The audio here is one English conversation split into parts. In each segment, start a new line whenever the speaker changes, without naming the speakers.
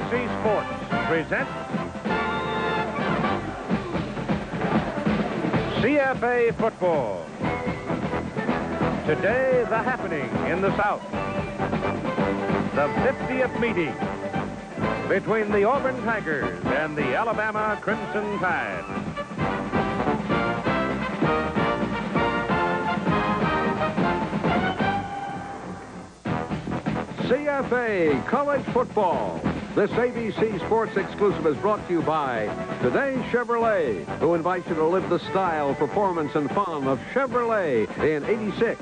ABC Sports presents CFA Football. Today, the happening in the South. The 50th meeting between the Auburn Tigers and the Alabama Crimson Tide.
CFA College Football. This ABC Sports exclusive is brought to you by Today Chevrolet, who invites you to live the style, performance, and fun of Chevrolet in '86.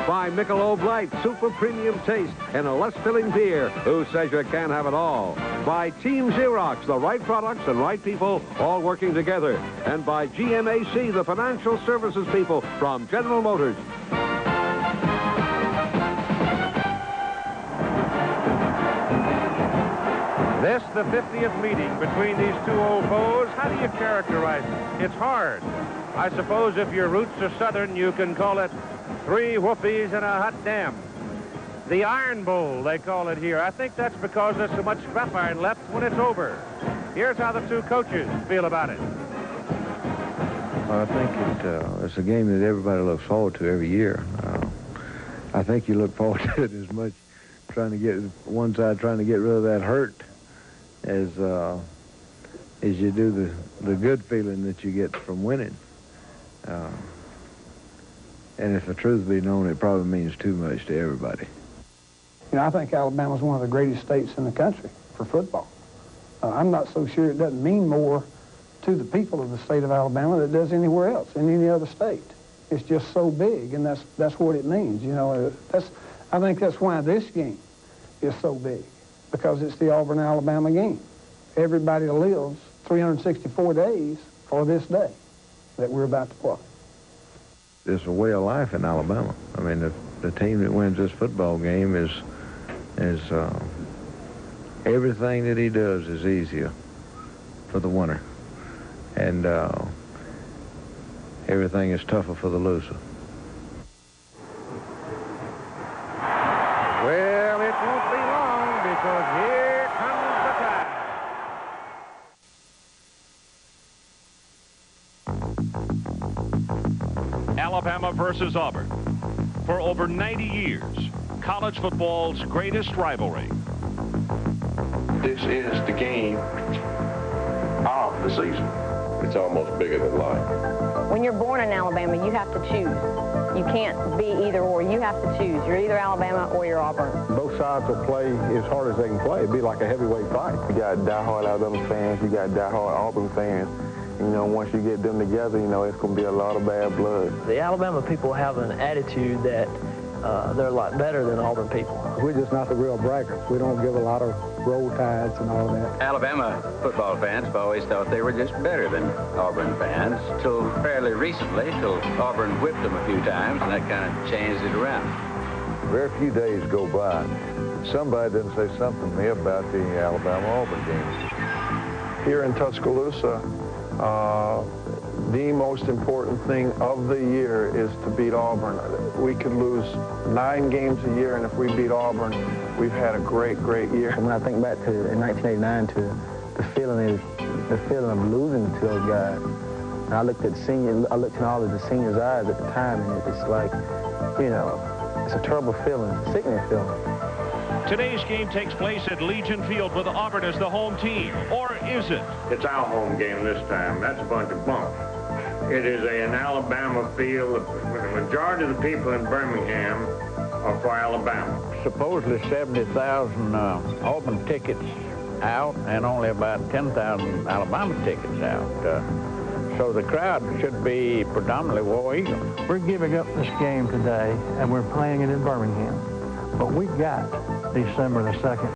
By Michelob Light, super premium taste, and a less filling beer, who says you can't have it all. By Team Xerox, the right products and right people all working together. And by GMAC, the financial services people from General Motors.
This, the 50th meeting between these two old foes. How do you characterize it? It's hard. I suppose if your roots are Southern, you can call it three whoopies and a hot damn. The Iron Bowl, they call it here. I think that's because there's so much scrap iron left when it's over. Here's how the two coaches feel about it.
I think it's a game that everybody looks forward to every year. I think you look forward to it as much trying to get one side trying to get rid of that hurt as you do the good feeling that you get from winning. And if the truth be known, it probably means too much to everybody.
You know, I think Alabama's one of the greatest states in the country for football. I'm not so sure it doesn't mean more to the people of the state of Alabama than it does anywhere else, in any other state. It's just so big, and that's what it means. You know, I think that's why this game is so big, because it's the Auburn-Alabama game. Everybody lives 364 days for this day that we're about to play.
It's a way of life in Alabama. I mean, the team that wins this football game is everything that he does is easier for the winner, and everything is tougher for the loser.
Well, it won't be long, because here comes the Tide.
Alabama versus Auburn. For over 90 years, college football's greatest rivalry.
This is the game of the season. It's almost bigger than life.
When you're born in Alabama, you have to choose. You can't be either or. You have to choose. You're either Alabama or you're Auburn.
Both sides will play as hard as they can play. It'd be like a heavyweight fight.
You got diehard Alabama fans. You got diehard Auburn fans. You know, once you get them together, you know, it's going to be a lot of bad blood.
The Alabama people have an attitude that they're a lot better than Auburn people.
We're just not the real braggarts. We don't give a lot of roll tides and all that.
Alabama football fans have always thought they were just better than Auburn fans, till fairly recently, till Auburn whipped them a few times, and that kind of changed it around.
Very few days go by somebody doesn't say something to me about the Alabama-Auburn game.
Here in Tuscaloosa, the most important thing of the year is to beat Auburn. We could lose 9 games a year, and if we beat Auburn, we've had a great, great year.
When I think back to in 1989 to the feeling of losing to those guys, and I looked in all of the seniors' eyes at the time, and it's like, you know, it's a terrible feeling, a sickening feeling.
Today's game takes place at Legion Field with Auburn as the home team, or is it?
It's our home game this time. That's a bunch of bunk. It is an Alabama field. The majority of the people in Birmingham are for Alabama.
Supposedly 70,000 Auburn tickets out and only about 10,000 Alabama tickets out. So the crowd should be predominantly War Eagle.
We're giving up this game today, and we're playing it in Birmingham. But we got December the 2nd.